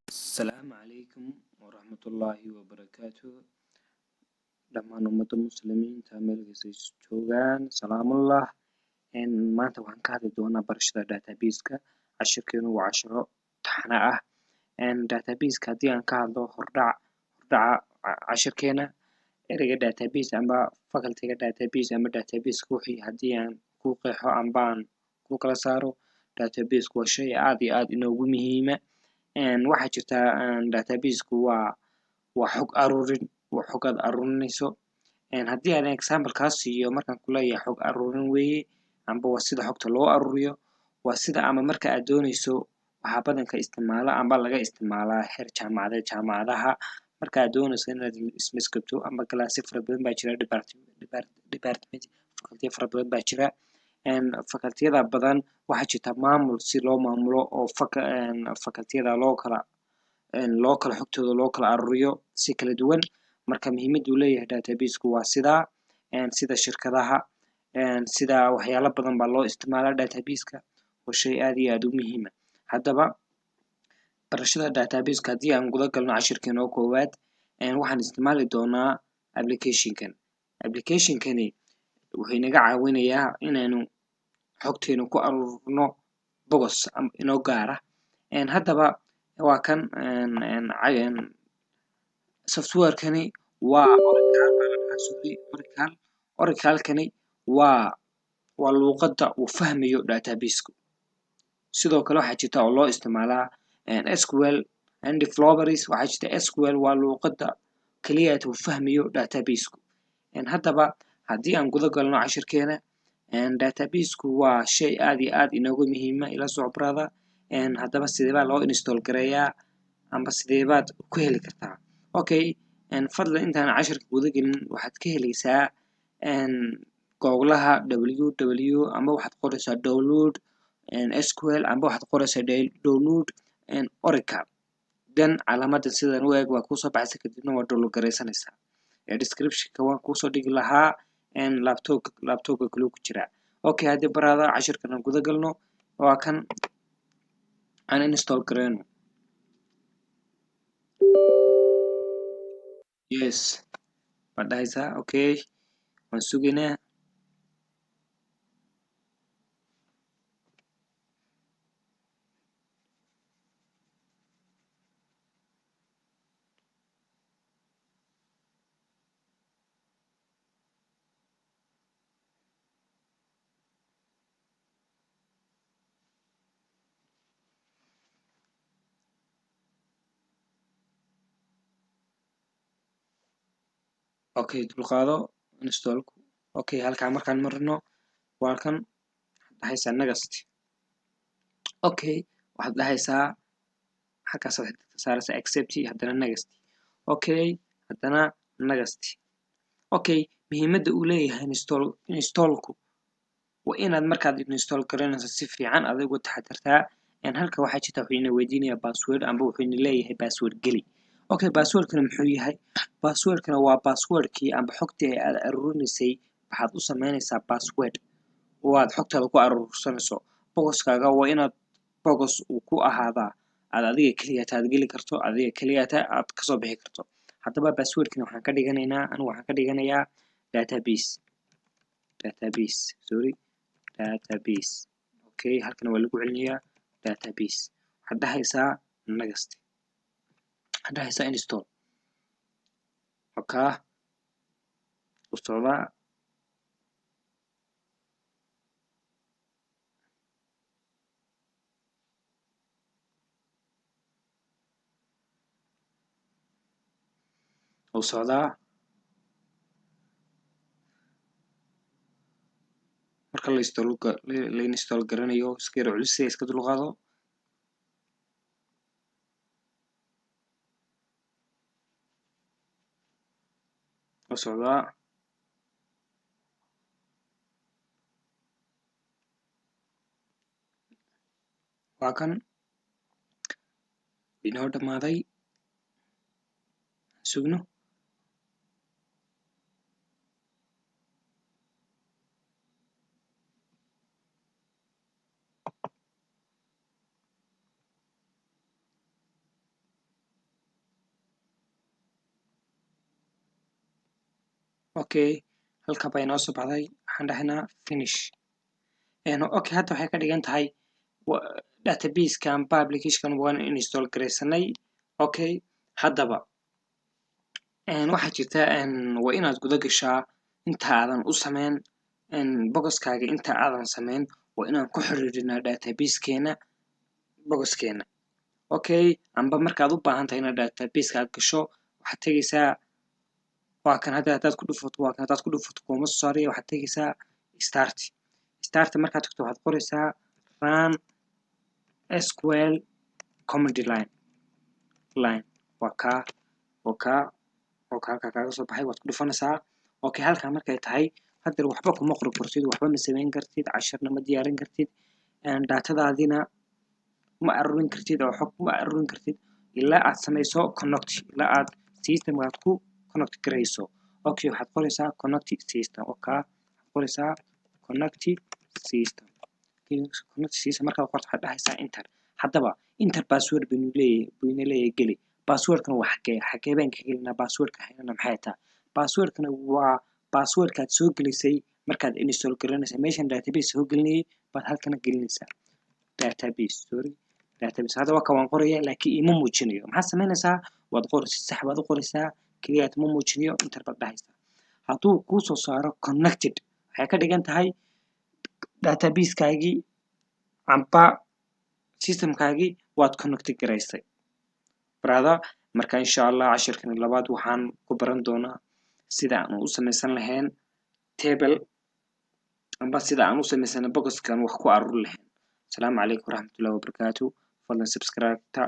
السلام عليكم ورحمة الله وبركاته. dhammaan ummadda muslimiinta meel kasta ay joogaan salaamullah. maanta waxaan ka hadli doonaa barashada database-ka. cashirkeenu waa cashiro taxane ah. database-ka haddii aan ka hadlo hordhaca cashirkeena, ereyga database amba faculty-ga database ama database-ka wixii haddii aan ku qeexo amba aan ku kala saaro, database-ku waa shay aad iyo aad inoogu muhiima. waxaa jirta database-ku waa xog aruurin, waa xog aad aruurinayso. haddii aan example kaa siiyo, markaan kuleeyahay xog aruurin weeye amba waa sida xogta loo aruuriyo, waa sida ama marka aad doonayso waxaa badanka isticmaala amba laga isticmaalaa heer jaamacadaha marka aad doonayso inaad ismaskabto amba classyo fara badan baa jira, department faculty fara badan baa jira. faculty-yada badan waxaa jirta maamul si loo maamulo oo faculty-yada loo kala xogtooda loo kala aruuriyo si kala duwan. marka muhiimada uu leeyahay database-ku waa sidaa, sida shirkadaha, sida waxyaalo badan baa loo isticmaalaa database-ka, waa shay aad iyo aad u muhiima. haddaba barashada database-ka haddii aan guda galno cashirkeena oo koowaad, waxaan isticmaali doonaa application-kani wuxuu inaga caawinayaa inaynu xogteena ku aruurino box inoo gaara. haddaba waa kan software-kani waa Oracle-kani waa luuqadda uu fahmayo database-ku. sidoo kale waxaa jirta oo loo isticmaalaa SQL and developers. waxaa jirta SQL waa luuqadda kaliya uu fahmayo database-ku. haddaba haddii aan guda galno cashirkeena, database-ku waa shay aad iyo aad inoogu muhiima. ila soo brother. haddaba sidee baa loo install gareeyaa amba sidee baad ku heli kartaa? okay, fadlan intaan cashirka guda gelin waxaad ka helaysaa googlaha www amba waxaad qoraysaa download SQL amba waxaad qoraysaa download Oracle, then calaamada sidan u eg waa kusoo baxaysa, kadibna waa download garaysanaysaa. description-ka waan kusoo dhigi lahaa laptop-ka kale ku jira. okay, haddii brother cashirkan aan guda galno, waa kan aan install gareyno. yes waad dhahaysaa. okay, waan sugaynaa. okay, dulqaado install-ku. okay, halkaan markaan marino waa kan dhahaysaa next. okay, waxaad dhahaysaa halkaas waxaad saaraysaa accept, haddana next. okay, haddana next. okay, muhiimada uu leeyahay install-ku waa inaad markaad install gareynayso si fiican adigu taxadartaa. halka waxaa jirta wuxuu ina weydiinayaa password amba wuxuu ina leeyahay password geli. okay, password-kana muxuu yahay? password-kana waa password-kii amba xogtii aad aruurinaysay waxaad u sameynaysaa password oo aad xogtaada ku aruursanayso. bogoskaaga waa inaad bogos uu ku ahaadaa aad adiga keliyaata aad geli karto, adiga keliyaata aad kasoo bixi karto. haddaba password-kana waxaan ka dhiganayaa database. okay, halkan waa lagu celinayaa database. waxaad dhahaysaa next, waxaad dhahaysaa install. okay, u socdaa. marka la install garanayo iska yar culus iska dulqaado. u socdaa. waa kan inoo dhamaaday. sugno. okay halka bay noo soo baxday waxaan dhahnaa finish okay hadda waxay ka dhigan tahay database-kan application waan install gareysanay okay haddaba waxaa jirta waa inaad guda gashaa inta aadan u sameyn bogoskaaga inta aadan sameyn waa inaan ku xiriirinaa database-keena bogoskeena okay amba markaad u baahan tahay inaad database-ka aad gasho waxaad tegeysaa waa kan haddaad ku dhufato kuma soo saaraya waxaad tegeysaa start markaad tagto waxaad qoraysaa run SQL command line waa kaa halkaa kaaga soo baxay waad ku dhufanaysaa okay halkaa markay tahay haddeer waxba kuma qori kartid waxba ma samayn kartid casharna ma diyaarin kartid datadaadina ma aruurin kartid oo xog ma aruurin kartid ilaa aad samayso connect ilaa aad system-aad ku connect garayso okay waxaad qoraysaa connect system waxaad qoraysaa connect system markaad qorto waxaad dhahaysaa enter haddaba enter password baynu leeyahay geli passwordkan waa xagee baan ka gelinaa passwordka haynana maxay tahay passwordkana waa passwordkaad soo gelisay markaad install garanaysa meeshan database soo gelinayay baad halkana gelinaysaa database hadda waa kan waan qoraya laakiin ima muujinayo maxaad samaynaysaa waad qoraysaa sax baad u qoraysaa keliya ma muujinayo enter baad dhahaysaa hadduu kuu soo saaro connected waxay ka dhigan tahay database-kaagii amba system-kaagii waad connect garaysay brother marka insha Allah cashirkan labaad waxaan ku baran doonaa sida aan u samaysan lahayn table amba sida aan u samaysan bogoskan wax ku aruur lahayn. Assalamu alaykum warahmatullahi wabarakatuh. Fadlan subscribe ta